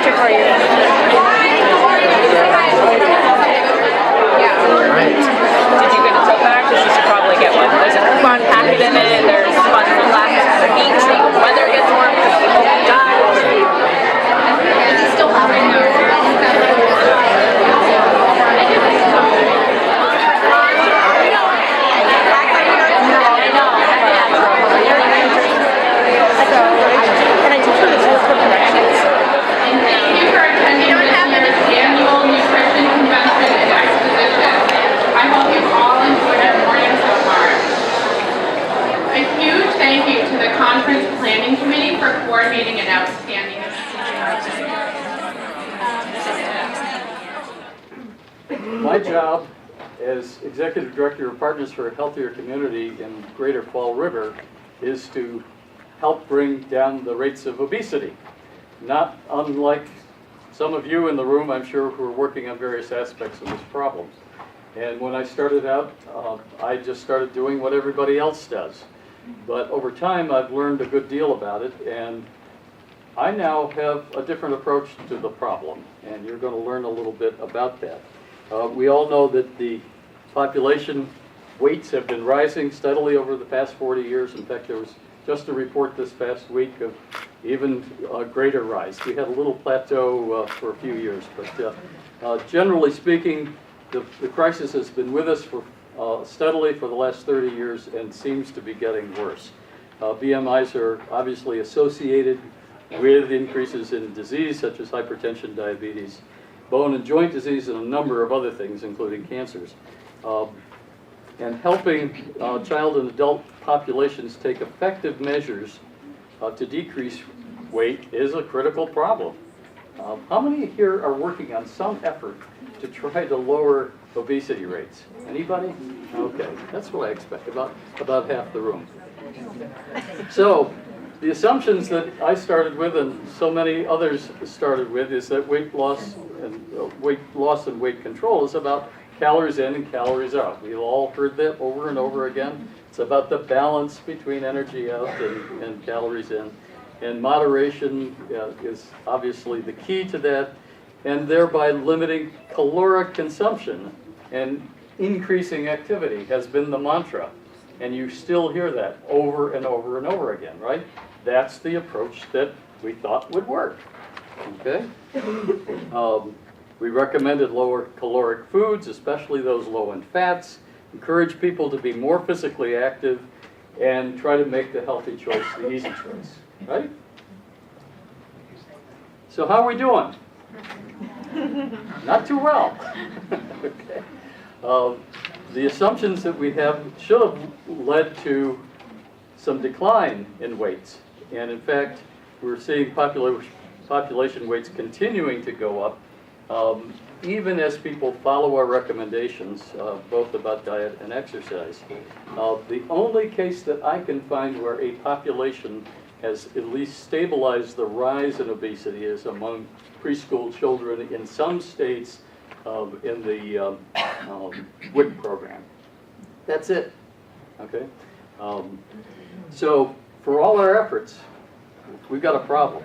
picture for you. Did you get a tote bag? Because you should probably get one. There's a coupon packet in it. There's fun glasses at the beach. So the weather gets warm. Is he still having Thank you for attending this year's annual nutrition convention and exposition. I hope you all enjoyed your morning so far. A huge thank you to the conference planning committee for coordinating an outstanding event. My job as Executive Director of Partners for a Healthier Community in Greater Fall River is to help bring down the rates of obesity. Not unlike some of you in the room, I'm sure, who are working on various aspects of this problem. And when I started out, I just started doing what everybody else does. But over time, I've learned a good deal about it, and I now have a different approach to the problem, and you're going to learn a little bit about that. We all know that the population weights have been rising steadily over the past 40 years. In fact, there was just a report this past week of even a greater rise. We had a little plateau for a few years, but generally speaking, the crisis has been with us for steadily for the last 30 years and seems to be getting worse. BMIs are obviously associated with increases in disease such as hypertension, diabetes, bone and joint disease, and a number of other things, including cancers. And helping child and adult populations take effective measures to decrease weight is a critical problem. How many here are working on some effort to try to lower obesity rates? Anybody? Okay, that's what I expect, about half the room. So, the assumptions that I started with and so many others started with is that weight loss and weight control is about calories in and calories out. We've all heard that over and over again. It's about the balance between energy out and calories in. And moderation is obviously the key to that, and thereby limiting caloric consumption and increasing activity has been the mantra. And you still hear that over and over and over again, right? That's the approach that we thought would work, okay? We recommended lower caloric foods, especially those low in fats, encourage people to be more physically active, and try to make the healthy choice the easy choice, right? So how are we doing? Not too well. Okay. The assumptions that we have should have led to some decline in weights. And in fact, we're seeing population weights continuing to go up, even as people follow our recommendations, both about diet and exercise. The only case that I can find where a population has at least stabilized the rise in obesity is among preschool children in some states in the WIC program. That's it, okay? So for all our efforts, we've got a problem.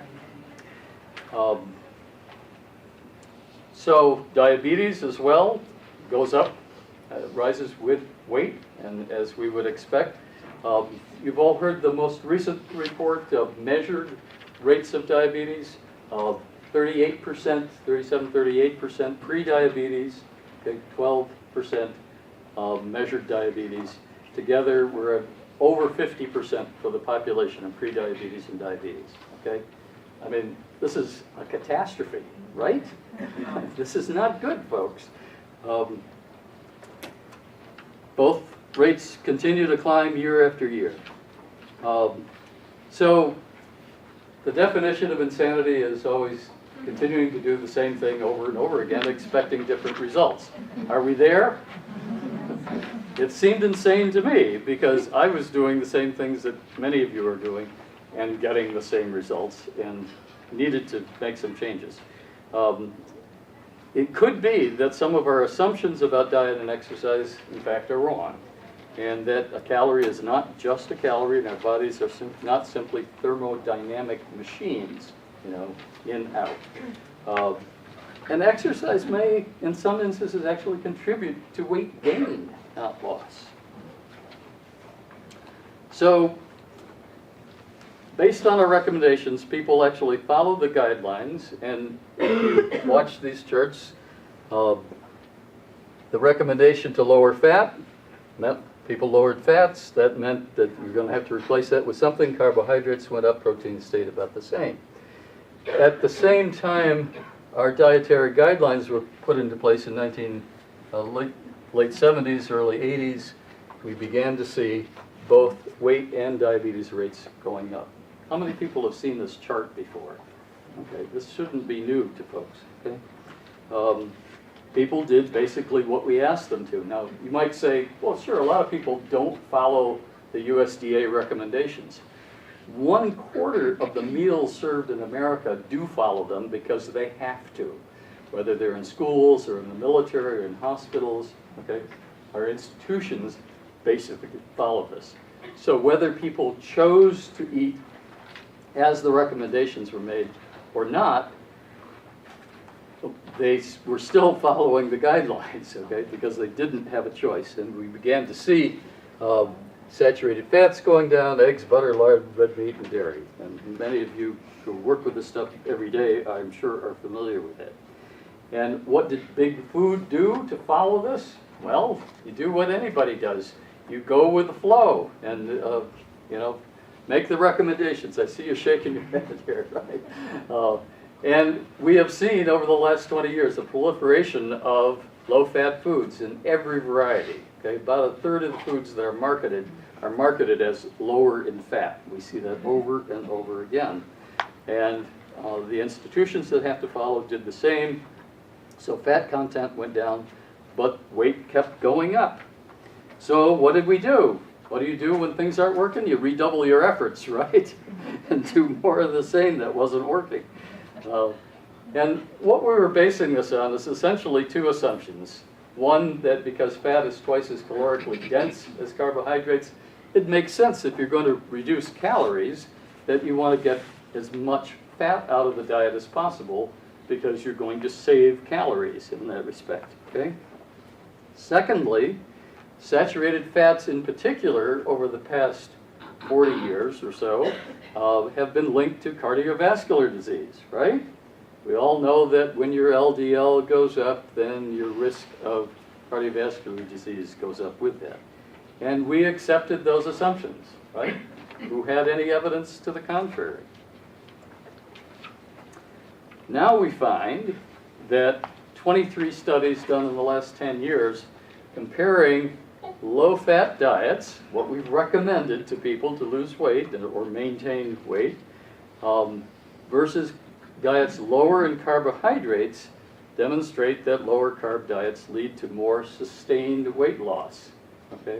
So diabetes as well goes up, rises with weight, and as we would expect. You've all heard the most recent report of measured rates of diabetes, 38%, 38% pre-diabetes, okay, 12% measured diabetes. Together, we're at over 50% for the population of pre-diabetes and diabetes, okay? I mean, this is a catastrophe, right? This is not good, folks. Both rates continue to climb year after year. So the definition of insanity is always continuing to do the same thing over and over again, expecting different results. Are we there? It seemed insane to me because I was doing the same things that many of you are doing and getting the same results and needed to make some changes. It could be that some of our assumptions about diet and exercise, in fact, are wrong. And that a calorie is not just a calorie, and our bodies are not simply thermodynamic machines, you know, in, out. And exercise may, in some instances, actually contribute to weight gain, not loss. So, based on our recommendations, people actually follow the guidelines, and if you watch these charts, the recommendation to lower fat meant people lowered fats. That meant that you're going to have to replace that with something. Carbohydrates went up, protein stayed about the same. At the same time, our dietary guidelines were put into place in late 70s, early 80s. We began to see both weight and diabetes rates going up. How many people have seen this chart before? Okay, this shouldn't be new to folks. Okay, people did basically what we asked them to. Now, you might say, well, sure, a lot of people don't follow the USDA recommendations. 1/4 of the meals served in America do follow them because they have to, whether they're in schools or in the military or in hospitals. Okay, our institutions basically follow this. So whether people chose to eat as the recommendations were made or not, they were still following the guidelines, okay, because they didn't have a choice. And we began to see saturated fats going down, eggs, butter, lard, red meat, and dairy. And many of you who work with this stuff every day, I'm sure, are familiar with it. And what did Big Food do to follow this? Well, you do what anybody does. You go with the flow and, you know, make the recommendations. I see you shaking your head here, right? And we have seen over the last 20 years a proliferation of low-fat foods in every variety. Okay, about 1/3 of the foods that are marketed as lower in fat. We see that over and over again. And the institutions that have to follow did the same. So fat content went down, but weight kept going up. So what did we do? What do you do when things aren't working? You redouble your efforts, right? And do more of the same that wasn't working. And what we were basing this on is essentially two assumptions. One, that because fat is twice as calorically dense as carbohydrates, it makes sense if you're going to reduce calories that you want to get as much fat out of the diet as possible because you're going to save calories in that respect, okay? Secondly, saturated fats in particular over the past 40 years or so have been linked to cardiovascular disease, right? We all know that when your LDL goes up, then your risk of cardiovascular disease goes up with that. And we accepted those assumptions, right? Who had any evidence to the contrary? Now we find that 23 studies done in the last 10 years comparing low-fat diets, what we've recommended to people to lose weight or maintain weight, versus diets lower in carbohydrates, demonstrate that lower carb diets lead to more sustained weight loss, okay?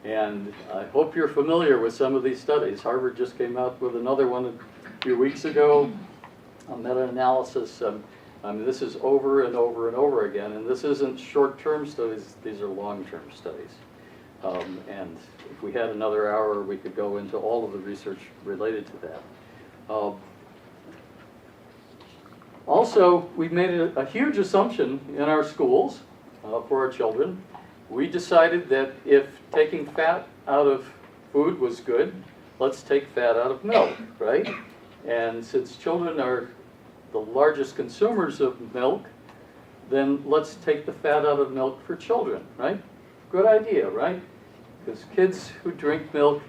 And I hope you're familiar with some of these studies. Harvard just came out with another one a few weeks ago, a meta-analysis. I mean, this is over and over and over again, and this isn't short-term studies, these are long-term studies. And if we had another hour, we could go into all of the research related to that. Also, we've made a huge assumption in our schools for our children. We decided that if taking fat out of food was good, let's take fat out of milk, right? And since children are the largest consumers of milk, then let's take the fat out of milk for children, right? Good idea, right? Because kids who drink milk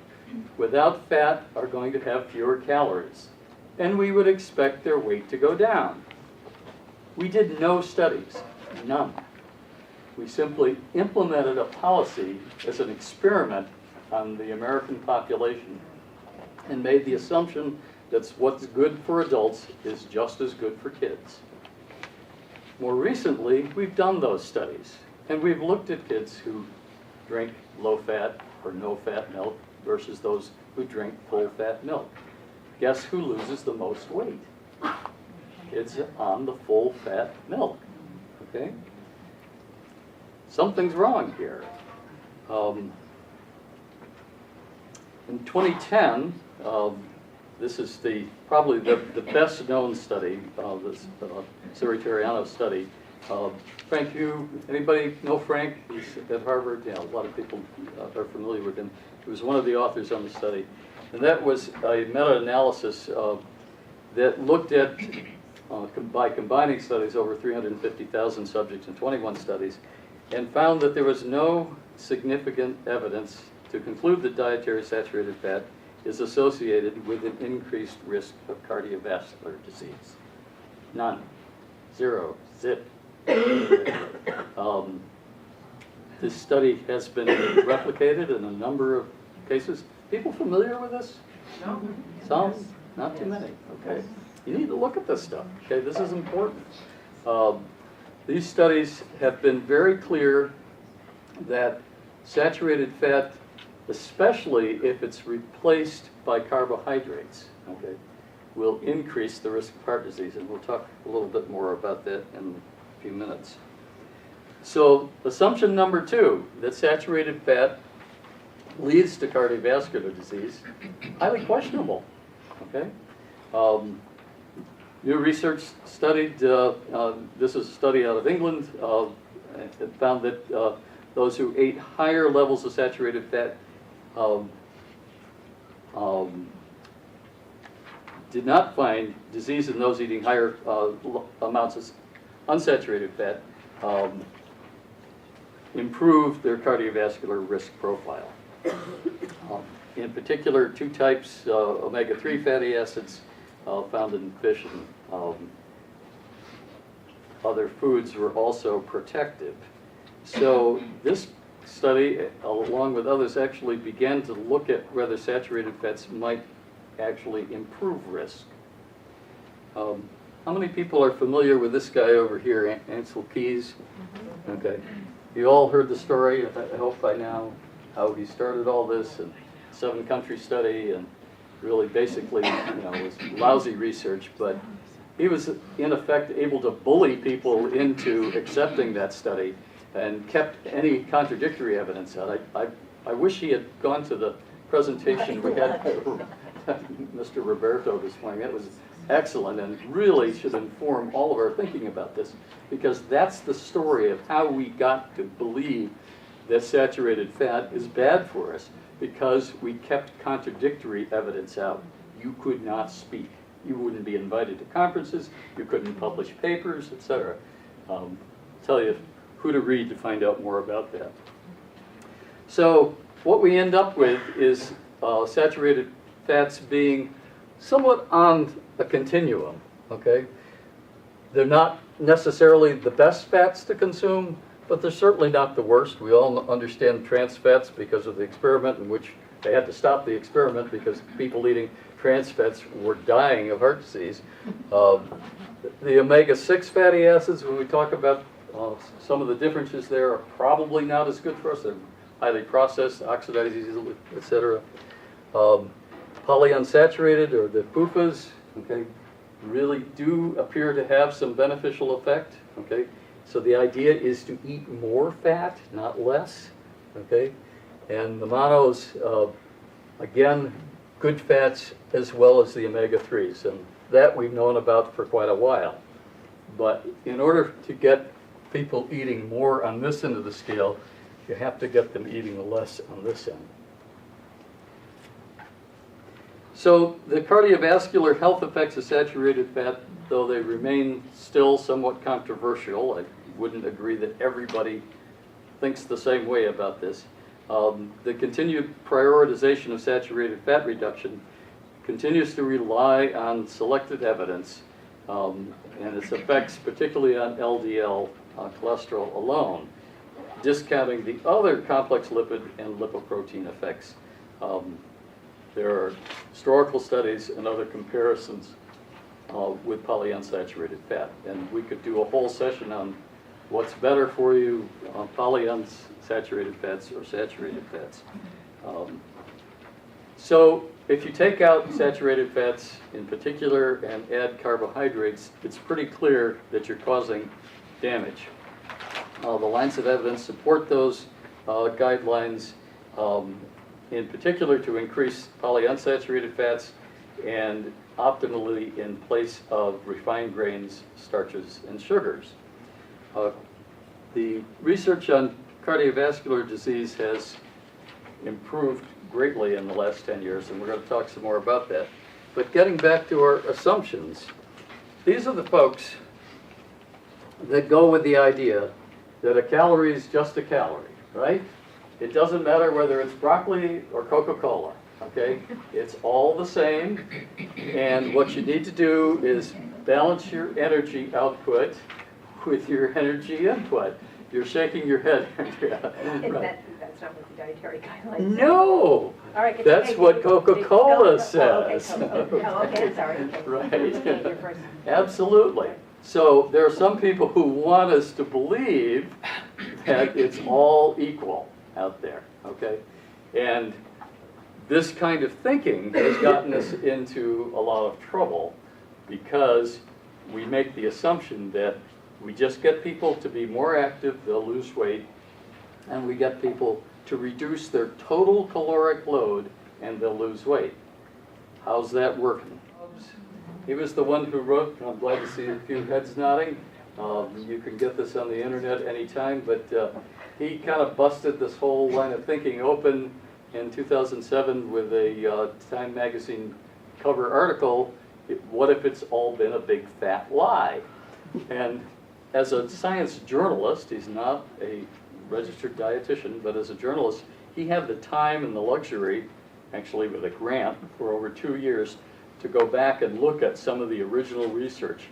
without fat are going to have fewer calories. And we would expect their weight to go down. We did no studies, none. We simply implemented a policy as an experiment on the American population and made the assumption that what's good for adults is just as good for kids. More recently, we've done those studies, and we've looked at kids who drink low-fat or no-fat milk versus those who drink full-fat milk. Guess who loses the most weight? Kids on the full-fat milk, okay? Something's wrong here. In 2010, This is probably the best known study, this Suriteriano study. Frank, anybody know Frank? He's at Harvard. Yeah, a lot of people are familiar with him. He was one of the authors on the study. And that was a meta-analysis that looked at, by combining studies, over 350,000 subjects in 21 studies, and found that there was no significant evidence to conclude that dietary saturated fat is associated with an increased risk of cardiovascular disease. None. Zero. Zip. This study has been replicated in a number of cases. People familiar with this? No. Some? Not too many. Okay. You need to look at this stuff. Okay, this is important. These studies have been very clear that saturated fat, especially if it's replaced by carbohydrates, okay, will increase the risk of heart disease. And we'll talk a little bit more about that in a few minutes. So assumption number 2, that saturated fat leads to cardiovascular disease, highly questionable, okay? New research studied, this is a study out of England, it found that those who ate higher levels of saturated fat did not find disease in those eating higher amounts of unsaturated fat improved their cardiovascular risk profile. In particular, 2 types, omega-3 fatty acids found in fish and other foods were also protective. So this study, along with others, actually began to look at whether saturated fats might actually improve risk. How many people are familiar with this guy over here, Ansel Keys? Okay. You all heard the story, I hope by now, how he started all this, and 7-country study, and really basically, was lousy research, but he was in effect able to bully people into accepting that study and kept any contradictory evidence out. I wish he had gone to the presentation we had Mr. Roberto this morning. That was excellent and really should inform all of our thinking about this, because that's the story of how we got to believe that saturated fat is bad for us, because we kept contradictory evidence out. You could not speak. You wouldn't be invited to conferences. You couldn't publish papers, etc. I'll tell you who to read to find out more about that. So what we end up with is saturated fats being somewhat on a continuum, okay? They're not necessarily the best fats to consume, but they're certainly not the worst. We all understand trans fats because of the experiment in which they had to stop the experiment because people eating trans fats were dying of heart disease. The omega-6 fatty acids, when we talk about some of the differences there, are probably not as good for us. They're highly processed, oxidize easily, etc. Polyunsaturated, or the PUFAs, okay, really do appear to have some beneficial effect, okay? So the idea is to eat more fat, not less, okay? And the monos, again, good fats as well as the omega-3s, and that we've known about for quite a while. But in order to get people eating more on this end of the scale, you have to get them eating less on this end. So the cardiovascular health effects of saturated fat, though they remain still somewhat controversial, I wouldn't agree that everybody thinks the same way about this. The continued prioritization of saturated fat reduction continues to rely on selected evidence and its effects, particularly on LDL cholesterol alone, discounting the other complex lipid and lipoprotein effects. There are historical studies and other comparisons with polyunsaturated fat, and we could do a whole session on what's better for you, polyunsaturated fats or saturated fats. So if you take out saturated fats in particular and add carbohydrates, it's pretty clear that you're causing damage. The lines of evidence support those guidelines, in particular to increase polyunsaturated fats and optimally in place of refined grains, starches, and sugars. The research on cardiovascular disease has improved greatly in the last 10 years, and we're going to talk some more about that. But getting back to our assumptions, these are the folks that go with the idea that a calorie is just a calorie, right? It doesn't matter whether it's broccoli or Coca-Cola, okay? It's all the same, and what you need to do is balance your energy output with your energy input. You're shaking your head. Right. That's not what the dietary guidelines say. No! All right, That's okay, what Coca-Cola says. Okay, I'm sorry. Okay. Right. Okay, you're first. Absolutely. So there are some people who want us to believe that it's all equal out there, okay? And this kind of thinking has gotten us into a lot of trouble because we make the assumption that we just get people to be more active, they'll lose weight, and we get people to reduce their total caloric load and they'll lose weight. How's that working? He was the one who wrote, I'm glad to see a few heads nodding. You can get this on the internet anytime, but he kind of busted this whole line of thinking open in 2007 with a Time magazine cover article, What If It's All Been a Big Fat Lie? And as a science journalist, he's not a registered dietitian, but as a journalist, he had the time and the luxury, actually with a grant for over 2 years, to go back and look at some of the original research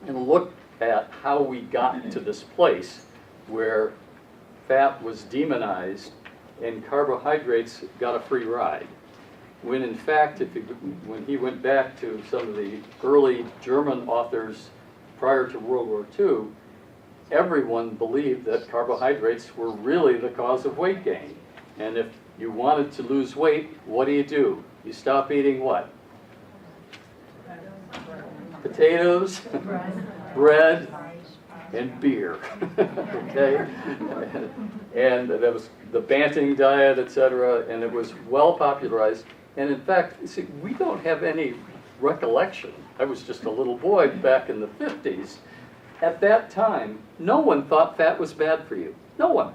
and look at how we got to this place where fat was demonized and carbohydrates got a free ride. When in fact, when he went back to some of the early German authors prior to World War II, everyone believed that carbohydrates were really the cause of weight gain. And if you wanted to lose weight, what do? You stop eating what? Potatoes, bread, and beer, okay? And that was the Banting diet, etc., and it was well popularized. And in fact, see, we don't have any recollection. I was just a little boy back in the 50s. At that time, no one thought fat was bad for you. No one.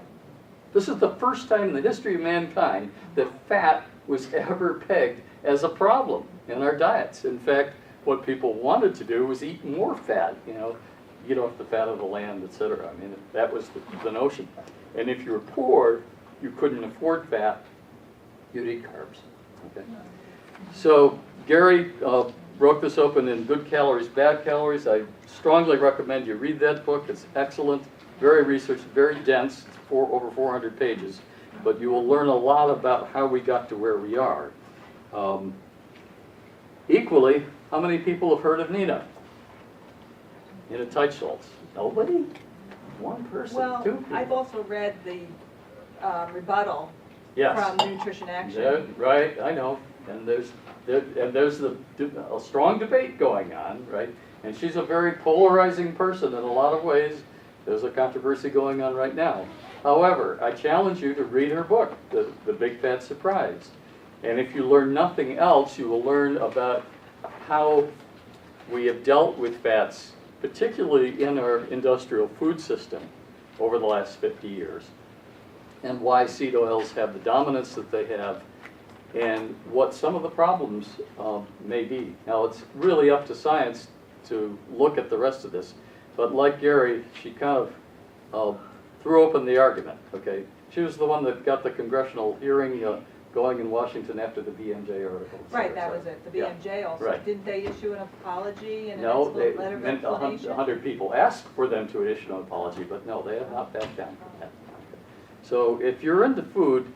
This is the first time in the history of mankind that fat was ever pegged as a problem in our diets. In fact, what people wanted to do was eat more fat, eat off the fat of the land, etc. I mean, that was the notion. And if you were poor, you couldn't afford fat, you'd eat carbs. Okay. So Gary broke this open in Good Calories, Bad Calories. I strongly recommend you read that book. It's excellent, very researched, very dense, it's over 400 pages. But you will learn a lot about how we got to where we are. Equally, how many people have heard of Nina? Nina Teicholz? Nobody? One person? Well, Two people? I've also read the rebuttal Yes. from Nutrition Action. Yeah, right, I know. And there's a strong debate going on, right? And she's a very polarizing person in a lot of ways. There's a controversy going on right now. However, I challenge you to read her book, The Big Fat Surprise. And if you learn nothing else, you will learn about how we have dealt with fats, particularly in our industrial food system over the last 50 years, and why seed oils have the dominance that they have, and what some of the problems may be. Now, it's really up to science to look at the rest of this, but like Gary, she kind of threw open the argument, okay? She was the one that got the congressional hearing going in Washington after the BMJ article. Right, that was it. The BMJ also. Right. Didn't they issue an apology and No, an they letter of meant explanation? 100 people asked for them to issue an apology, but no, they have not backed down from that. So if you're into food,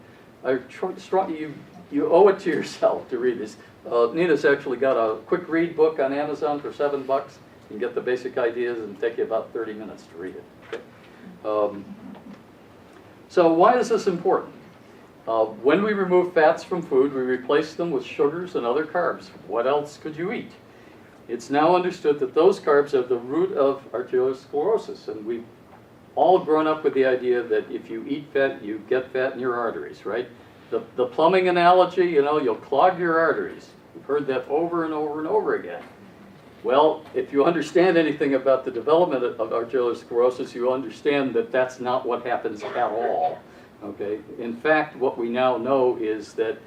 you owe it to yourself to read this. Nina's actually got a quick read book on Amazon for $7. You can get the basic ideas and take you about 30 minutes to read it. Okay? So why is this important? When we remove fats from food, we replace them with sugars and other carbs. What else could you eat? It's now understood that those carbs are the root of arteriosclerosis, and we've all grown up with the idea that if you eat fat, you get fat in your arteries, right? The plumbing analogy, you'll clog your arteries. You've heard that over and over and over again. Well, if you understand anything about the development of arteriosclerosis, you understand that that's not what happens at all. Okay? In fact, what we now know is that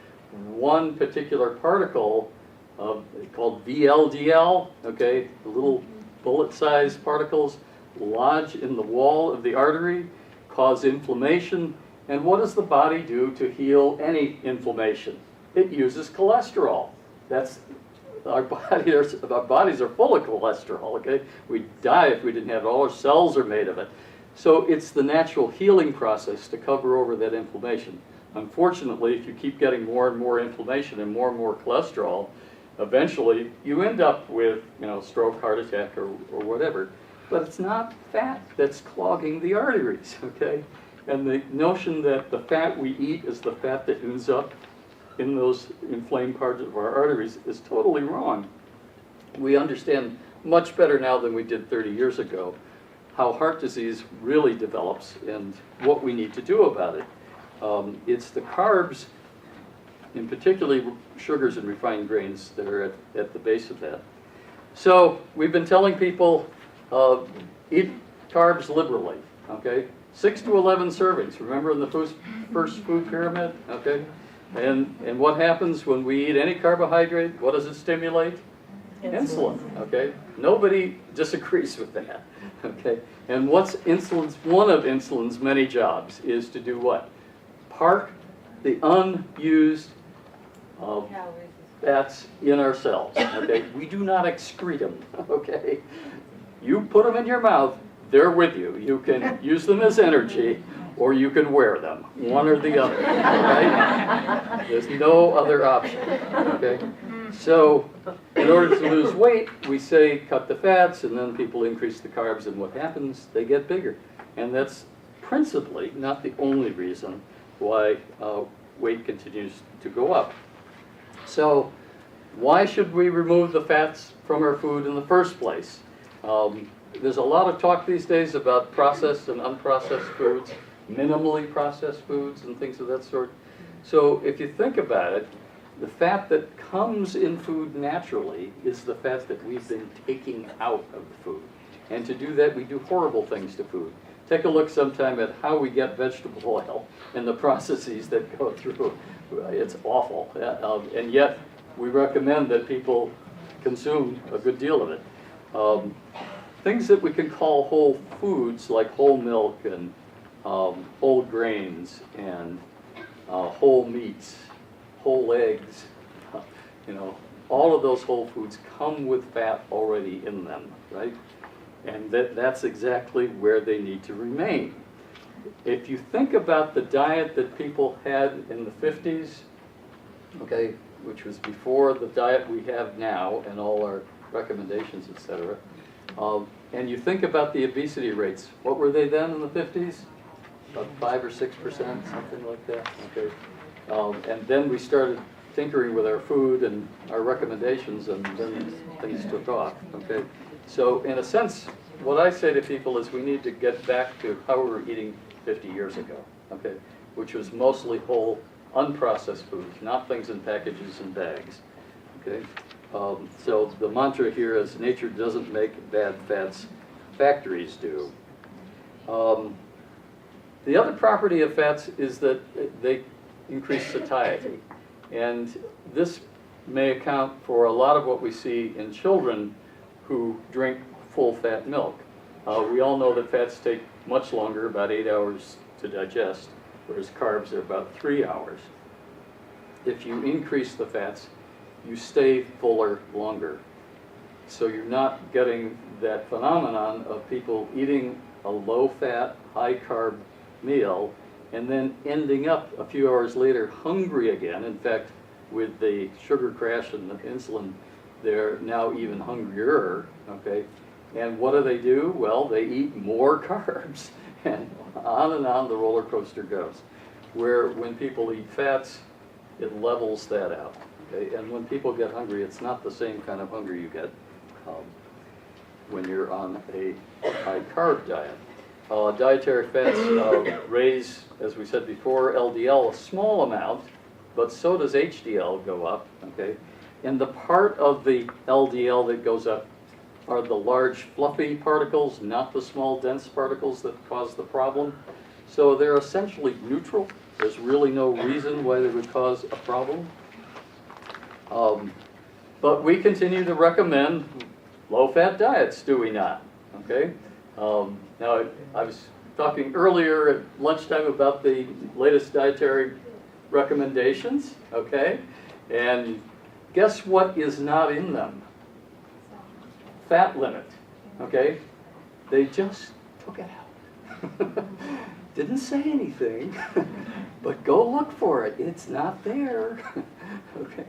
one particular particle called VLDL, okay, the little bullet-sized particles lodge in the wall of the artery, cause inflammation, and what does the body do to heal any inflammation? It uses cholesterol. That's our bodies are full of cholesterol, okay? We'd die if we didn't have it. All our cells are made of it. So it's the natural healing process to cover over that inflammation. Unfortunately, if you keep getting more and more inflammation and more cholesterol, eventually you end up with, you know, stroke, heart attack, or whatever. But it's not fat that's clogging the arteries, okay? And the notion that the fat we eat is the fat that ends up in those inflamed parts of our arteries is totally wrong. We understand much better now than we did 30 years ago how heart disease really develops and what we need to do about it. It's the carbs, and particularly sugars and refined grains, that are at the base of that. So we've been telling people, eat carbs liberally, okay? 6 to 11 servings, remember in the first food pyramid, okay? And what happens when we eat any carbohydrate? What does it stimulate? Insulin, okay? Nobody disagrees with that, okay? And what's insulin's, one of insulin's many jobs is to do what? Park the unused fats in our cells, okay? We do not excrete them, okay? You put them in your mouth, they're with you. You can use them as energy, or you can wear them, one or the other, right? There's no other option, okay? So, in order to lose weight, we say cut the fats, and then people increase the carbs, and what happens? They get bigger. And that's principally, not the only reason, why weight continues to go up. So, why should we remove the fats from our food in the first place? There's a lot of talk these days about processed and unprocessed foods, minimally processed foods and things of that sort. So if you think about it, the fat that comes in food naturally is the fat that we've been taking out of the food. And to do that, we do horrible things to food. Take a look sometime at how we get vegetable oil and the processes that go through. It's awful. And yet, we recommend that people consume a good deal of it. Things that we can call whole foods, like whole milk and whole grains and whole meats, whole eggs, you know, all of those whole foods come with fat already in them, right? And that's exactly where they need to remain. If you think about the diet that people had in the 50s, okay, which was before the diet we have now and all our recommendations, etc., and you think about the obesity rates, what were they then in the 50s? About 5 or 6%, something like that, okay? And then we started tinkering with our food and our recommendations, and then things took off, okay? So in a sense, what I say to people is we need to get back to how we were eating 50 years ago, okay? Which was mostly whole, unprocessed foods, not things in packages and bags, okay? So the mantra here is nature doesn't make bad fats, factories do. The other property of fats is that they increase satiety. And this may account for a lot of what we see in children who drink full-fat milk. We all know that fats take much longer, about 8 hours to digest, whereas carbs are about 3 hours. If you increase the fats, you stay fuller longer. So you're not getting that phenomenon of people eating a low-fat, high-carb meal and then ending up a few hours later hungry again. In fact, with the sugar crash and the insulin, they're now even hungrier, okay? And what do? Well, they eat more carbs, and on the roller coaster goes. Where when people eat fats, it levels that out, okay? And when people get hungry, it's not the same kind of hunger you get when you're on a high-carb diet. Dietary fats raise, as we said before, LDL a small amount, but so does HDL go up, okay? And the part of the LDL that goes up are the large fluffy particles, not the small dense particles that cause the problem. So they're essentially neutral. There's really no reason why they would cause a problem. But we continue to recommend low-fat diets, do we not? Okay. Now, I was talking earlier at lunchtime about the latest dietary recommendations, okay? And guess what is not in them? Fat limit, okay? They just took it out. Didn't say anything, but go look for it. It's not there, okay?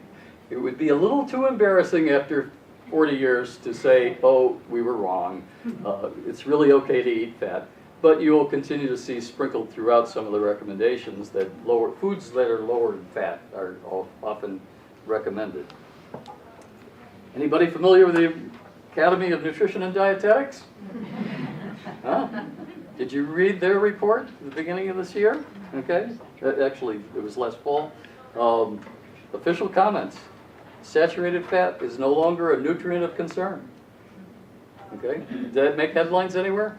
It would be a little too embarrassing after 40 years to say, oh, we were wrong. It's really okay to eat fat. But you will continue to see sprinkled throughout some of the recommendations that foods that are lower in fat are often recommended. Anybody familiar with the Academy of Nutrition and Dietetics? Huh? Did you read their report at the beginning of this year? Okay. Actually, it was last fall. Official comments. Saturated fat is no longer a nutrient of concern. Okay? Did that make headlines anywhere?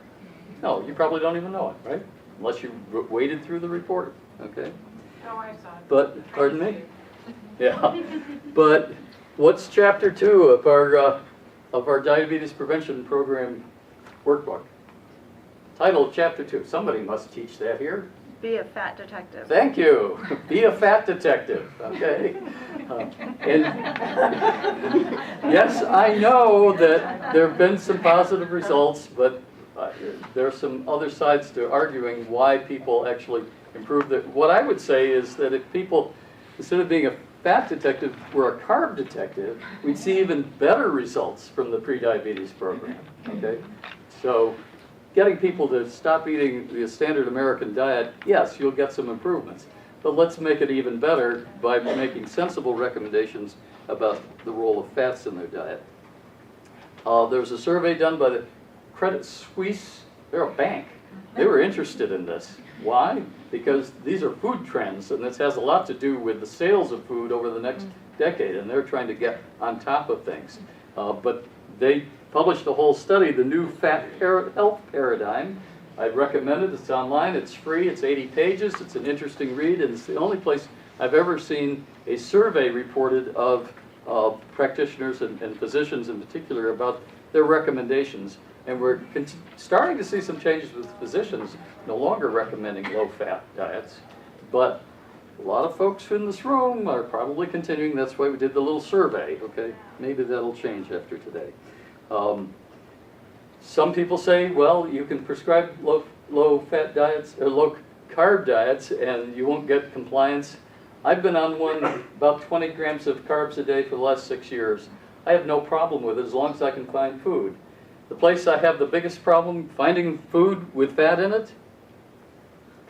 No, you probably don't even know it, right? Unless you waded through the report. Okay? Oh, I saw it. But, pardon me? Yeah. But what's chapter 2 of our diabetes prevention program workbook? Title of chapter 2. Somebody must teach that here. Be a fat detective. Thank you. Be a fat detective. Okay. And yes, I know that there have been some positive results, but there are some other sides to arguing why people actually improve their. What I would say is that if people, instead of being a fat detective, were a carb detective, we'd see even better results from the pre-diabetes program. Okay. So getting people to stop eating the standard American diet, yes, you'll get some improvements. But let's make it even better by making sensible recommendations about the role of fats in their diet. There was a survey done by the Credit Suisse. They're a bank. They were interested in this. Why? Because these are food trends, and this has a lot to do with the sales of food over the next decade, and they're trying to get on top of things. But they published a whole study, The New Fat Health Paradigm. I'd recommend it. It's online. It's free. It's 80 pages. It's an interesting read, and it's the only place I've ever seen a survey reported of practitioners and physicians in particular about their recommendations. And we're starting to see some changes with physicians no longer recommending low-fat diets. But a lot of folks in this room are probably continuing. That's why we did the little survey, okay? Maybe that'll change after today. Some people say, well, you can prescribe low-fat diets or low-carb diets and you won't get compliance. I've been on one about 20 grams of carbs a day for the last 6 years. I have no problem with it as long as I can find food. The place I have the biggest problem finding food with fat in it?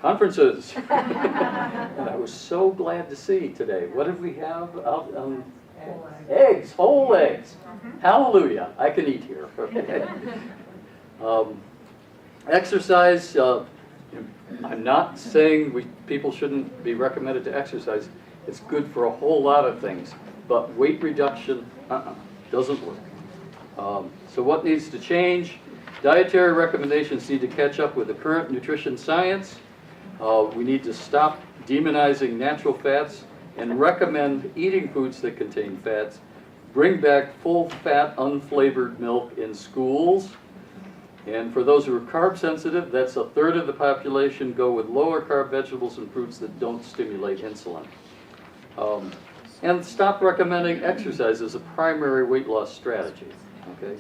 Conferences. And I was so glad to see today. What did we have out? Eggs, whole eggs. Hallelujah, I can eat here. Okay. Exercise, I'm not saying people shouldn't be recommended to exercise. It's good for a whole lot of things, but weight reduction, doesn't work. So what needs to change? Dietary recommendations need to catch up with the current nutrition science. We need to stop demonizing natural fats and recommend eating foods that contain fats. Bring back full-fat, unflavored milk in schools. And for those who are carb sensitive, that's 1/3 of the population, go with lower carb vegetables and fruits that don't stimulate insulin. And stop recommending exercise as a primary weight loss strategy. Okay?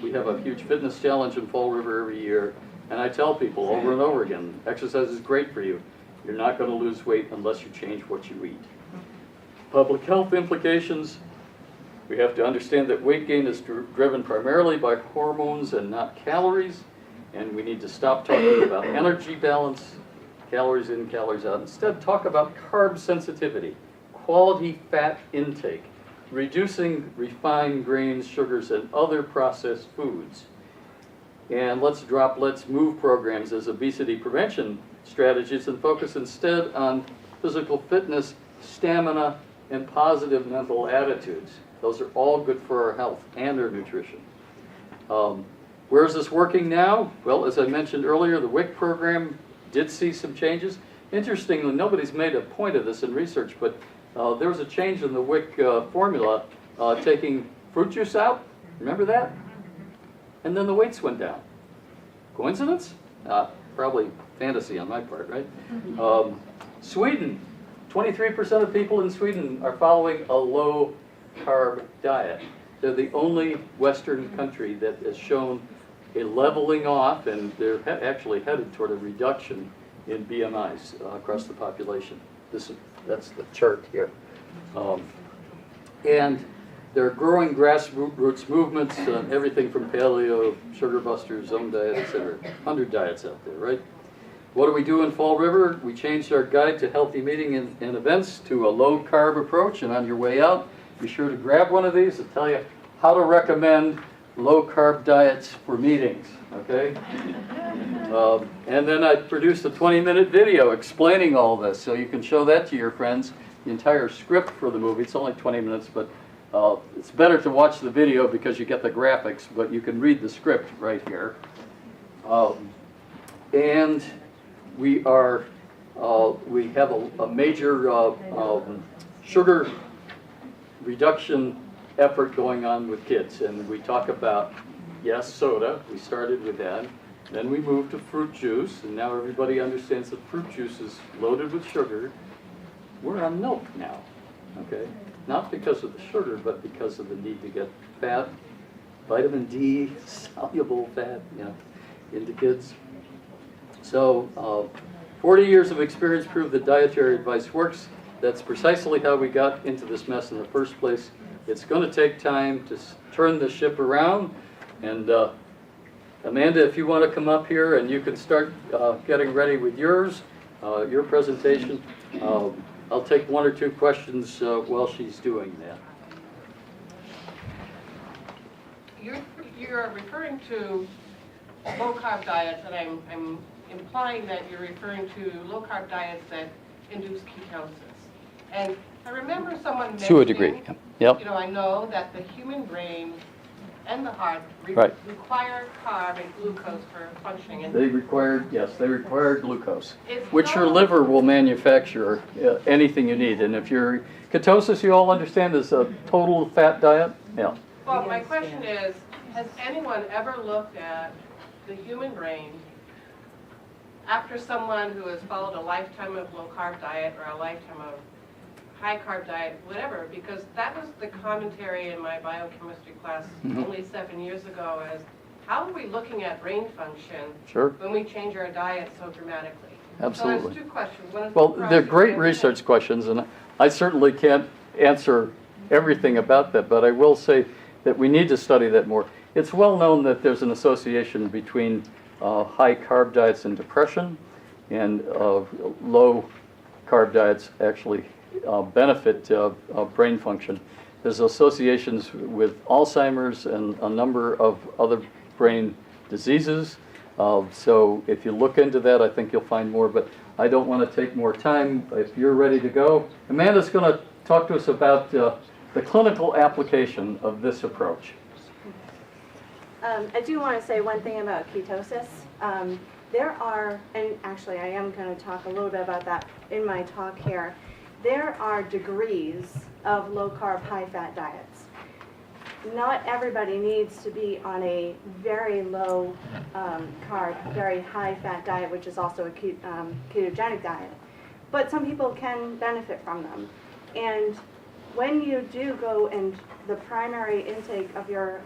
We have a huge fitness challenge in Fall River every year, and I tell people over and over again, exercise is great for you. You're not going to lose weight unless you change what you eat. Public health implications. We have to understand that weight gain is driven primarily by hormones and not calories, and we need to stop talking about energy balance, calories in, calories out. Instead, talk about carb sensitivity, quality fat intake, reducing refined grains, sugars, and other processed foods. And let's drop Let's Move programs as obesity prevention strategies and focus instead on physical fitness, stamina, and positive mental attitudes. Those are all good for our health and our nutrition. Where is this working now? Well, as I mentioned earlier, the WIC program did see some changes. Interestingly, nobody's made a point of this in research, but there was a change in the WIC formula, taking fruit juice out. Remember that? And then the weights went down. Coincidence? Probably fantasy on my part, right? Sweden, 23% of people in Sweden are following a low-carb diet. They're the only Western country that has shown a leveling off, and they're actually headed toward a reduction in BMIs across the population. That's the chart here. And there are growing grassroots movements, everything from paleo, sugar busters, zone diet, etc. 100 diets out there, right? What do we do in Fall River? We changed our guide to healthy meeting and events to a low-carb approach, and on your way out, be sure to grab one of these to tell you how to recommend low-carb diets for meetings, okay? And then I produced a 20-minute video explaining all this, so you can show that to your friends, the entire script for the movie. It's only 20 minutes, but it's better to watch the video because you get the graphics, but you can read the script right here. And we have a major sugar reduction effort going on with kids, and we talk about, yes, soda. We started with that. Then we moved to fruit juice, and now everybody understands that fruit juice is loaded with sugar. We're on milk now, okay? Not because of the sugar, but because of the need to get fat, vitamin D, soluble fat, into kids. So 40 years of experience prove that dietary advice works. That's precisely how we got into this mess in the first place. It's going to take time to turn the ship around. And Amanda, if you want to come up here and you can start getting ready with yours, your presentation, I'll take one or two questions while she's doing that. You're referring to low-carb diets, and I'm implying that you're referring to low-carb diets that induce ketosis. And I remember someone mentioning, to a degree, yep. I know that the human brain and the heart Right. require carb and glucose for functioning. And They require glucose, It's which your not- liver will manufacture anything you need. And if you're ketosis, you all understand, is a total fat diet. Yeah. Well, my question is, has anyone ever looked at the human brain after someone who has followed a lifetime of low-carb diet or a lifetime of high-carb diet, whatever, because that was the commentary in my biochemistry class only 7 years ago, as how are we looking at brain function Sure. when we change our diet so dramatically? Absolutely. So there's two questions. One is Well, the they're great process, research questions, and I certainly can't answer everything about that, but I will say that we need to study that more. It's well known that there's an association between high-carb diets and depression, and low-carb diets actually benefit brain function. There's associations with Alzheimer's and a number of other brain diseases. So if you look into that, I think you'll find more, but I don't want to take more time. If you're ready to go, Amanda's going to talk to us about the clinical application of this approach. I do want to say one thing about ketosis. There are, and actually I am going to talk a little bit about that in my talk here. There are degrees of low-carb, high-fat diets. Not everybody needs to be on a very low carb, very high-fat diet, which is also a ketogenic diet. But some people can benefit from them. And when you do go and the primary intake of your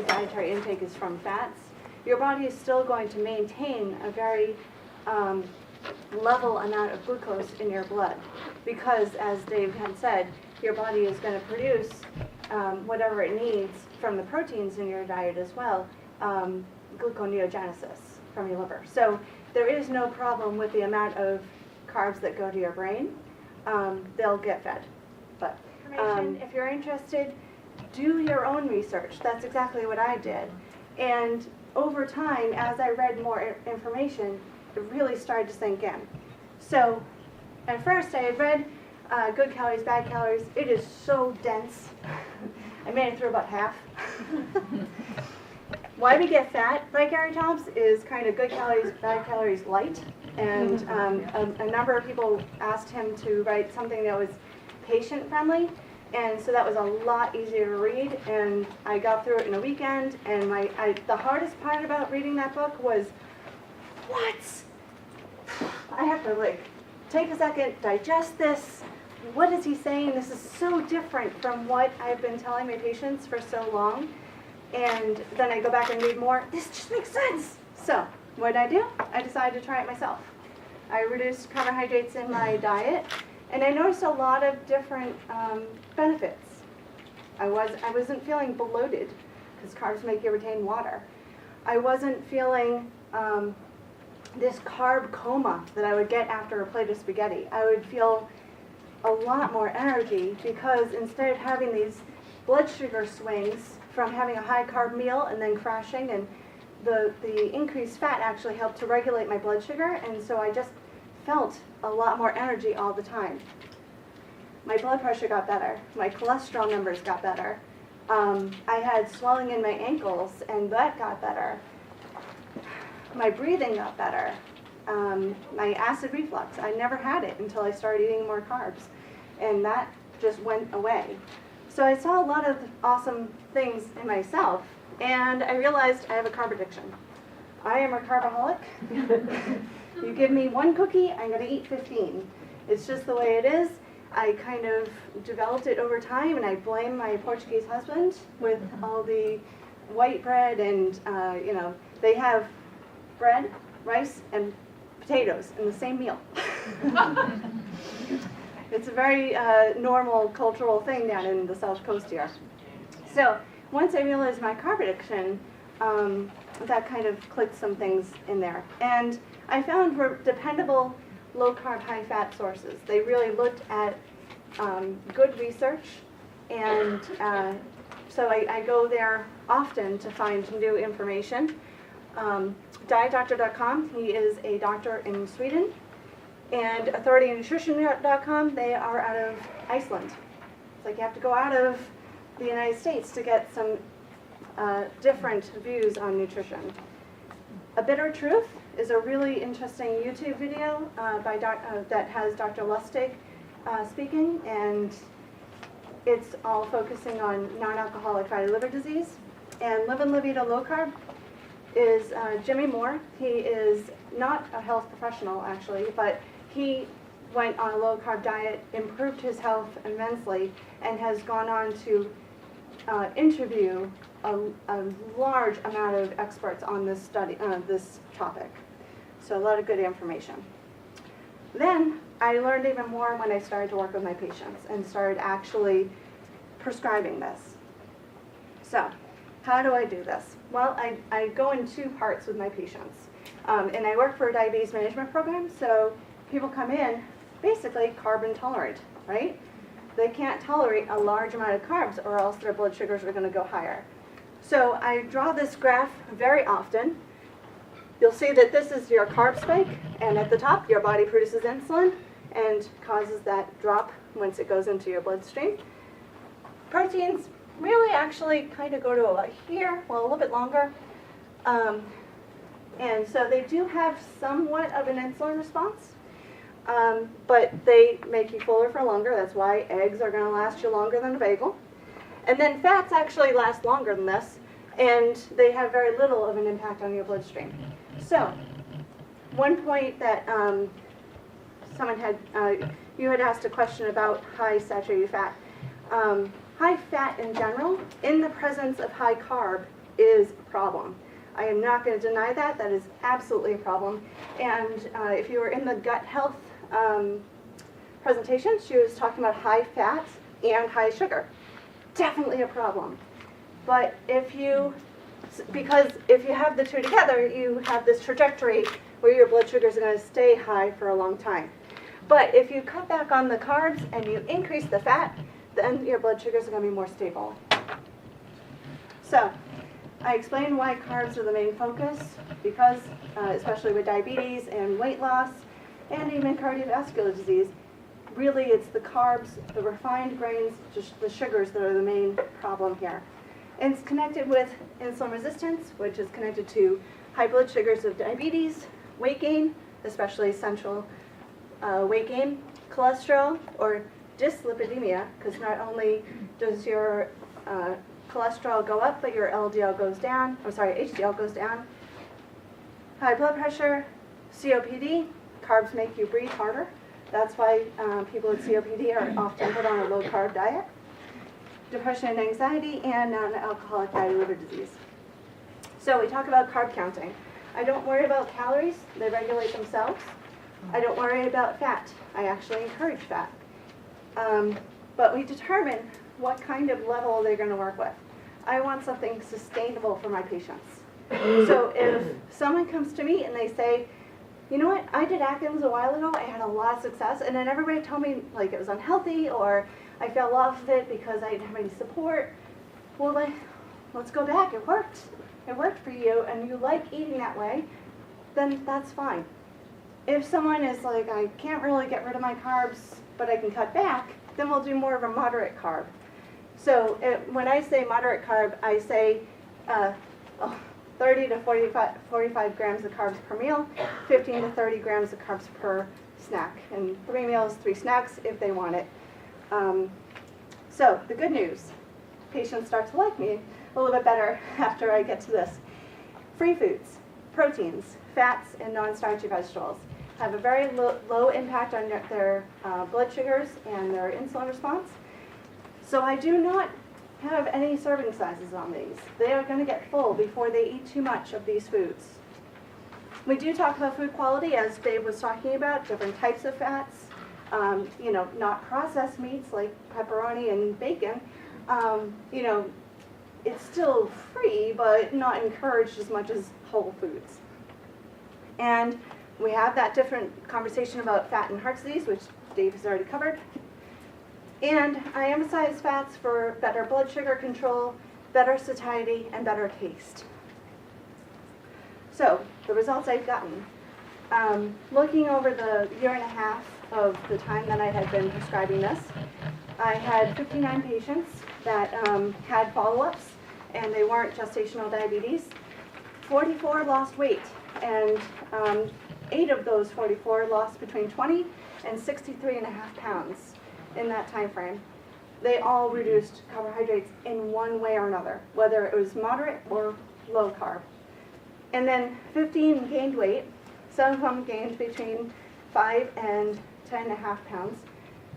dietary intake is from fats, your body is still going to maintain a very level amount of glucose in your blood, because as Dave had said, your body is going to produce whatever it needs from the proteins in your diet as well, gluconeogenesis from your liver. So there is no problem with the amount of carbs that go to your brain. They'll get fed. But if you're interested, do your own research. That's exactly what I did. And over time, as I read more information, it really started to sink in. So at first I had read good calories, bad calories. It is so dense. I made it through about half. Why we get fat by Gary Toms is kind of good calories, bad calories light. And a number of people asked him to write something that was patient friendly. And so that was a lot easier to read. And I got through it in a weekend. And the hardest part about reading that book was, what? I have to like take a second, digest this. What is he saying? This is so different from what I've been telling my patients for so long. And then I go back and read more. This just makes sense. So what did I do? I decided to try it myself. I reduced carbohydrates in my diet, and I noticed a lot of different benefits. I wasn't feeling bloated, because carbs make you retain water. I wasn't feeling this carb coma that I would get after a plate of spaghetti. I would feel a lot more energy, because instead of having these blood sugar swings from having a high carb meal and then crashing, and the increased fat actually helped to regulate my blood sugar, and so I just felt a lot more energy all the time. My blood pressure got better. My cholesterol numbers got better. I had swelling in my ankles, and that got better. My breathing got better. My acid reflux, I never had it until I started eating more carbs, and that just went away. So I saw a lot of awesome things in myself, and I realized I have a carb addiction. I am a carbaholic. You give me one cookie, I'm going to eat 15. It's just the way it is. I kind of developed it over time, and I blame my Portuguese husband with all the white bread, and they have bread, rice, and potatoes in the same meal. It's a very normal cultural thing down in the Southcoast here. So once I realized my carb addiction, that kind of clicked some things in there. And I found dependable low-carb, high-fat sources. They really looked at good research, and so I go there often to find new information. DietDoctor.com, he is a doctor in Sweden, and AuthorityNutrition.com, they are out of Iceland. It's like you have to go out of the United States to get some different views on nutrition. A Bitter Truth is a really interesting YouTube video that has Dr. Lustig speaking, and it's all focusing on non-alcoholic fatty liver disease. And Live and Live Eat a Low Carb is Jimmy Moore. He is not a health professional, actually, but he went on a low-carb diet, improved his health immensely, and has gone on to interview a large amount of experts on this this topic. So a lot of good information. Then I learned even more when I started to work with my patients and started actually prescribing this. So how do I do this? Well, I go in two parts with my patients. And I work for a diabetes management program, so people come in basically carb intolerant, right? They can't tolerate a large amount of carbs, or else their blood sugars are going to go higher. So I draw this graph very often. You'll see that this is your carb spike, and at the top your body produces insulin and causes that drop once it goes into your bloodstream. Proteins really actually kind of go to about here, well, a little bit longer. And so they do have somewhat of an insulin response, but they make you fuller for longer. That's why eggs are going to last you longer than a bagel. And then fats actually last longer than this, and they have very little of an impact on your bloodstream. So one point that someone had, you had asked a question about high saturated fat. High fat in general, in the presence of high carb, is a problem. I am not going to deny that. That is absolutely a problem. And if you were in the gut health presentation, she was talking about high fat and high sugar. Definitely a problem. But because if you have the two together, you have this trajectory where your blood sugars are going to stay high for a long time. But if you cut back on the carbs and you increase the fat, then your blood sugars are going to be more stable. So I explained why carbs are the main focus, because especially with diabetes and weight loss and even cardiovascular disease, really it's the carbs, the refined grains, just the sugars that are the main problem here. And it's connected with insulin resistance, which is connected to high blood sugars of diabetes, weight gain, especially essential weight gain, cholesterol, or dyslipidemia, because not only does your cholesterol go up, but your LDL goes down, HDL goes down. High blood pressure, COPD, carbs make you breathe harder. That's why people with COPD are often put on a low-carb diet. Depression and anxiety, and non-alcoholic fatty liver disease. So we talk about carb counting. I don't worry about calories, they regulate themselves. I don't worry about fat, I actually encourage fat. But we determine what kind of level they're going to work with. I want something sustainable for my patients. So if someone comes to me and they say, you know what, I did Atkins a while ago, I had a lot of success, and then everybody told me like it was unhealthy, or I fell off of it because I didn't have any support. Well, let's go back, it worked. It worked for you, and you like eating that way, then that's fine. If someone is like, I can't really get rid of my carbs, but I can cut back, then we'll do more of a moderate carb. So when I say moderate carb, I say 30 to 45 grams of carbs per meal, 15 to 30 grams of carbs per snack, and 3 meals, 3 snacks if they want it. So the good news, patients start to like me a little bit better after I get to this. Free foods, proteins, fats, and non-starchy vegetables have a very low impact on their blood sugars and their insulin response. So I do not have any serving sizes on these. They are going to get full before they eat too much of these foods. We do talk about food quality, as Dave was talking about, different types of fats, not processed meats like pepperoni and bacon. It's still free, but not encouraged as much as whole foods. And we have that different conversation about fat and heart disease, which Dave has already covered. And I emphasize fats for better blood sugar control, better satiety, and better taste. So, the results I've gotten. Looking over the year and a half of the time that I had been prescribing this, I had 59 patients that had follow-ups, and they weren't gestational diabetes. 44 lost weight, and 8 of those 44 lost between 20 and 63.5 pounds in that time frame. They all reduced carbohydrates in one way or another, whether it was moderate or low carb. And then 15 gained weight. Some of them gained between 5 and 10.5 pounds,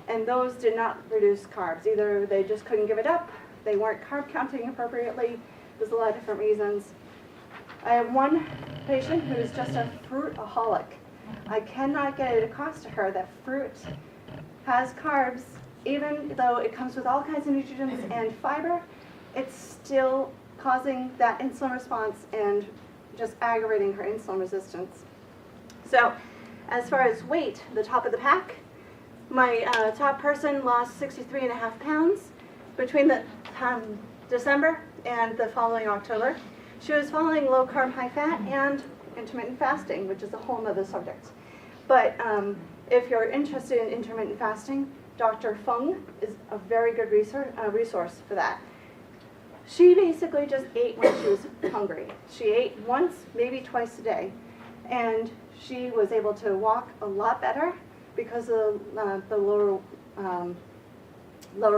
and those did not reduce carbs. Either they just couldn't give it up, they weren't carb counting appropriately. There's a lot of different reasons. I have one patient who is just a fruitaholic. I cannot get it across to her that fruit has carbs, even though it comes with all kinds of nutrients and fiber. It's still causing that insulin response and just aggravating her insulin resistance. So, as far as weight, the top of the pack, my top person lost 63.5 pounds between the December and the following October. She was following low carb, high fat, and intermittent fasting, which is a whole other subject. But if you're interested in intermittent fasting, Dr. Fung is a very good resource for that. She basically just ate when she was hungry. She ate once, maybe twice a day, and she was able to walk a lot better because of the lower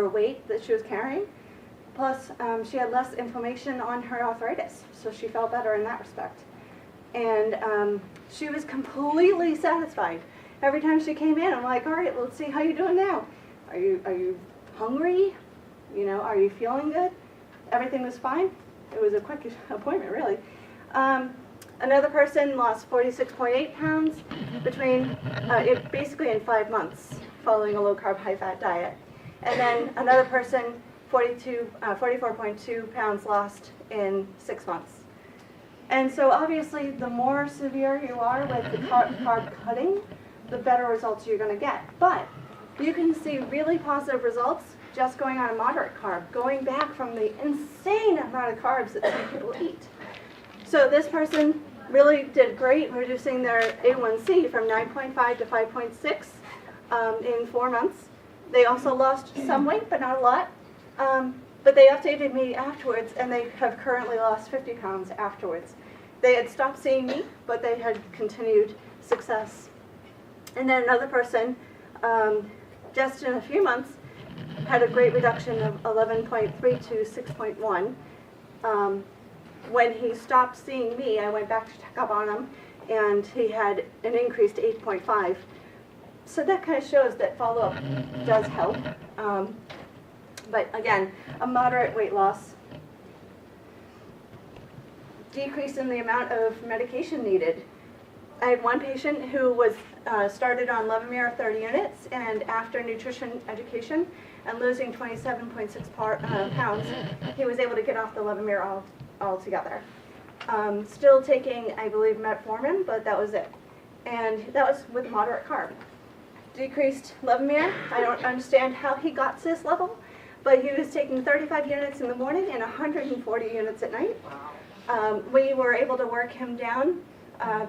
weight that she was carrying. Plus, she had less inflammation on her arthritis, so she felt better in that respect. And she was completely satisfied. Every time she came in, I'm like, all right, let's see how you're doing now. Are you hungry? Are you feeling good? Everything was fine. It was a quick appointment, really. Another person lost 46.8 pounds basically in 5 months following a low-carb, high-fat diet. And then another person, 44.2 pounds lost in 6 months. And so obviously the more severe you are with the carb cutting, the better results you're going to get. But you can see really positive results just going on a moderate carb, going back from the insane amount of carbs that some people eat. So this person really did great, reducing their A1C from 9.5 to 5.6. in 4 months. They also lost some weight, but not a lot. But they updated me afterwards, and they have currently lost 50 pounds afterwards. They had stopped seeing me, but they had continued success. And then another person, just in a few months, had a great reduction of 11.3 to 6.1. When he stopped seeing me, I went back to check up on him, and he had an increase to 8.5. So that kind of shows that follow-up does help. But again, a moderate weight loss, decrease in the amount of medication needed. I had one patient who was started on Levemir 30 units, and after nutrition education and losing 27.6 pounds, he was able to get off the Levemir altogether. Still taking, I believe, metformin, but that was it. And that was with moderate carb. Decreased Levemir. I don't understand how he got to this level, but he was taking 35 units in the morning and 140 units at night. We were able to work him down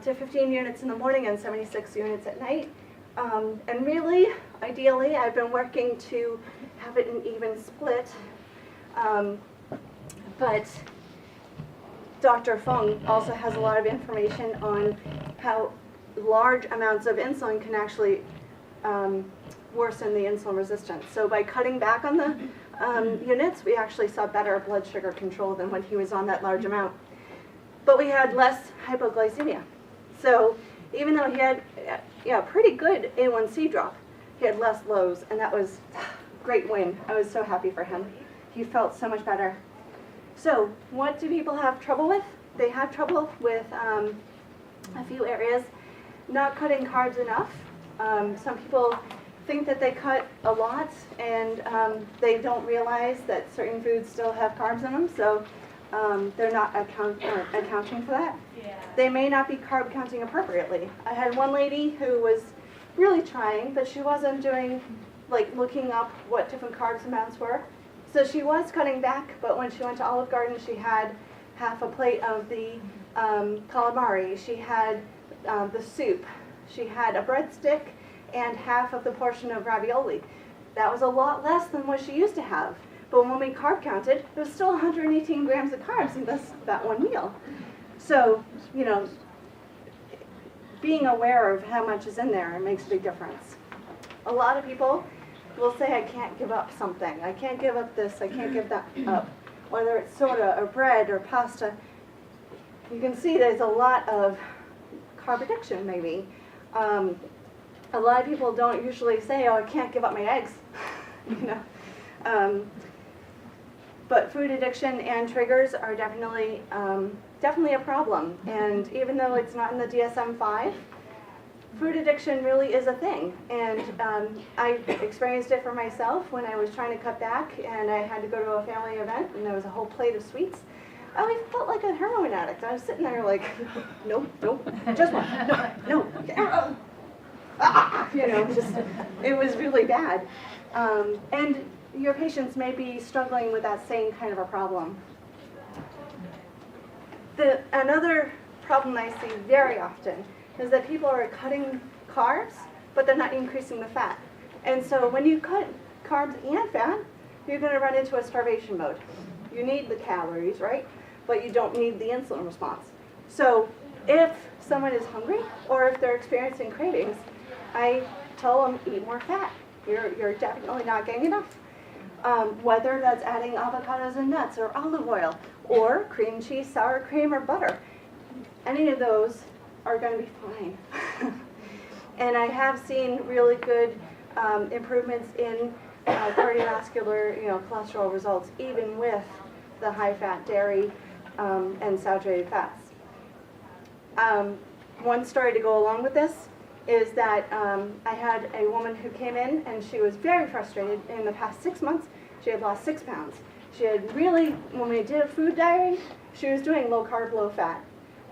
to 15 units in the morning and 76 units at night. And really, ideally, I've been working to have it an even split. But Dr. Fung also has a lot of information on how large amounts of insulin can actually worsen the insulin resistance. So by cutting back on the units, we actually saw better blood sugar control than when he was on that large amount. But we had less hypoglycemia. So even though he had pretty good A1C drop, he had less lows, and that was a great win. I was so happy for him. He felt so much better. So what do people have trouble with? They have trouble with a few areas. Not cutting carbs enough. Some people think that they cut a lot, and they don't realize that certain foods still have carbs in them, so they're not accounting for that. Yeah. They may not be carb counting appropriately. I had one lady who was really trying, but she wasn't doing, looking up what different carbs amounts were. So she was cutting back, but when she went to Olive Garden, she had half a plate of the calamari. She had the soup. She had a breadstick and half of the portion of ravioli. That was a lot less than what she used to have. But when we carb counted, there was still 118 grams of carbs in that one meal. So, being aware of how much is in there, it makes a big difference. A lot of people will say, I can't give up something. I can't give up this. I can't give that up. Whether it's soda or bread or pasta, you can see there's a lot of carb addiction, maybe. A lot of people don't usually say, oh, I can't give up my eggs. But food addiction and triggers are definitely a problem. And even though it's not in the DSM-5, food addiction really is a thing. And I experienced it for myself when I was trying to cut back, and I had to go to a family event, and there was a whole plate of sweets. I always felt like a heroin addict. I was sitting there like, nope, just one, no. It was really bad. And your patients may be struggling with that same kind of a problem. Another problem I see very often is that people are cutting carbs, but they're not increasing the fat. And so when you cut carbs and fat, you're going to run into a starvation mode. You need the calories, right? But you don't need the insulin response. So if someone is hungry or if they're experiencing cravings, I tell them, eat more fat. You're definitely not getting enough. Whether that's adding avocados and nuts or olive oil or cream cheese, sour cream, or butter. Any of those are going to be fine. And I have seen really good improvements in cardiovascular, cholesterol results, even with the high-fat dairy and saturated fats. One story to go along with this is that I had a woman who came in and she was very frustrated. In the past 6 months, she had lost 6 pounds. She had really, when we did a food diary, she was doing low carb, low fat.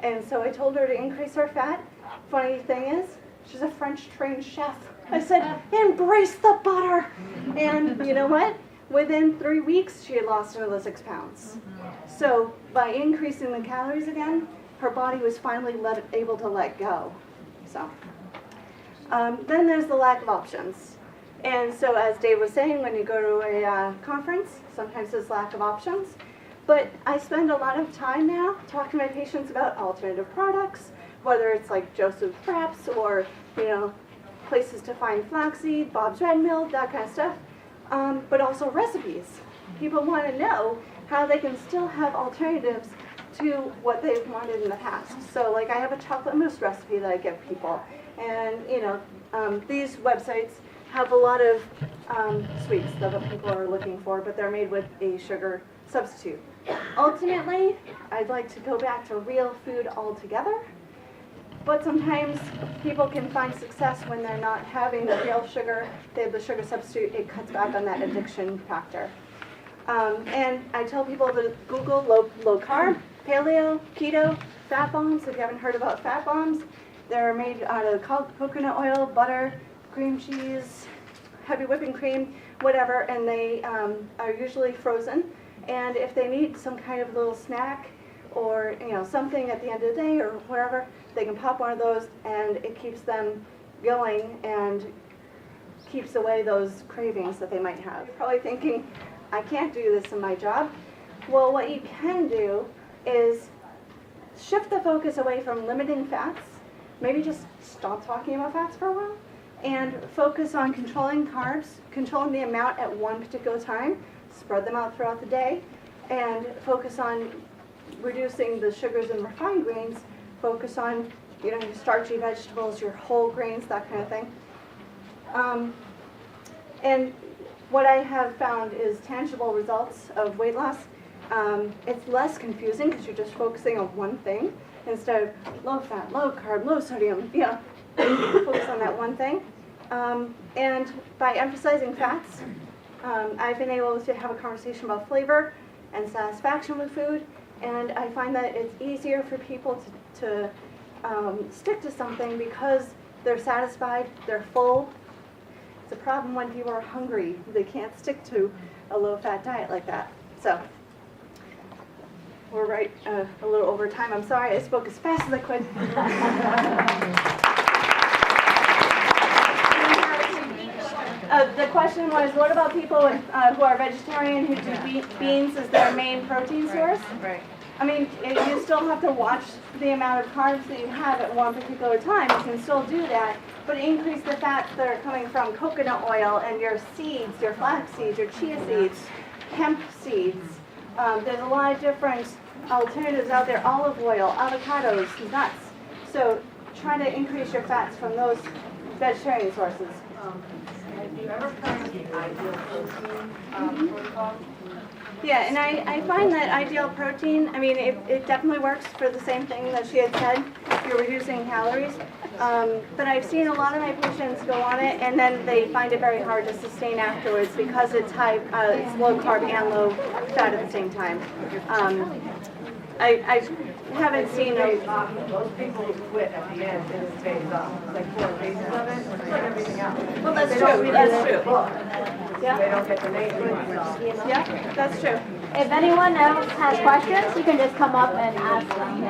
And so I told her to increase her fat. Funny thing is, she's a French trained chef. I said, embrace the butter. And you know what? Within 3 weeks, she had lost another 6 pounds. So by increasing the calories again, her body was finally able to let go. So Then there's the lack of options. And so as Dave was saying, when you go to a conference, sometimes there's lack of options. But I spend a lot of time now talking to my patients about alternative products, whether it's like Joseph Frapp's or, places to find flaxseed, Bob's Red Mill, that kind of stuff. But also recipes. People want to know how they can still have alternatives to what they've wanted in the past. So like I have a chocolate mousse recipe that I give people. And these websites have a lot of sweets that the people are looking for, but they're made with a sugar substitute. Ultimately, I'd like to go back to real food altogether, but sometimes people can find success when they're not having the real sugar, they have the sugar substitute, it cuts back on that addiction factor. And I tell people to Google low carb, paleo, keto, fat bombs. If you haven't heard about fat bombs, they're made out of coconut oil, butter, cream cheese, heavy whipping cream, whatever, and they are usually frozen. And if they need some kind of little snack or something at the end of the day or whatever, they can pop one of those and it keeps them going and keeps away those cravings that they might have. You're probably thinking, I can't do this in my job. Well, what you can do is shift the focus away from limiting fats, maybe just stop talking about fats for a while, and focus on controlling carbs, controlling the amount at one particular time, spread them out throughout the day, and focus on reducing the sugars and refined grains, focus on your starchy vegetables, your whole grains, that kind of thing. And what I have found is tangible results of weight loss. It's less confusing because you're just focusing on one thing instead of low fat, low carb, low sodium, focus on that one thing. And by emphasizing fats, I've been able to have a conversation about flavor and satisfaction with food, and I find that it's easier for people to stick to something because they're satisfied, they're full. It's a problem when people are hungry. They can't stick to a low-fat diet like that. So we're right a little over time. I'm sorry, I spoke as fast as I could. The question was, what about people who are vegetarian who do beans as their main protein source? Right. I mean, you still have to watch the amount of carbs that you have at one particular time. You can still do that, but increase the fats that are coming from coconut oil and your seeds, your flax seeds, your chia seeds, hemp seeds. There's a lot of different alternatives out there, olive oil, avocados, nuts. So try to increase your fats from those vegetarian sources. Have you ever heard of the ideal protein protocol? Yeah, and I find that ideal protein, I mean, it definitely works for the same thing that she had said, you're reducing calories. But I've seen a lot of my patients go on it, and then they find it very hard to sustain afterwards because it's it's low carb and low fat at the same time. I haven't seen Most people quit at the end and it pays off. It's like 4 pages of it, it's like everything else. Well, that's They true. don't read That's the true. book. Yeah. They don't get the name. Yeah, that's true. If anyone else has questions, you can just come up and ask them.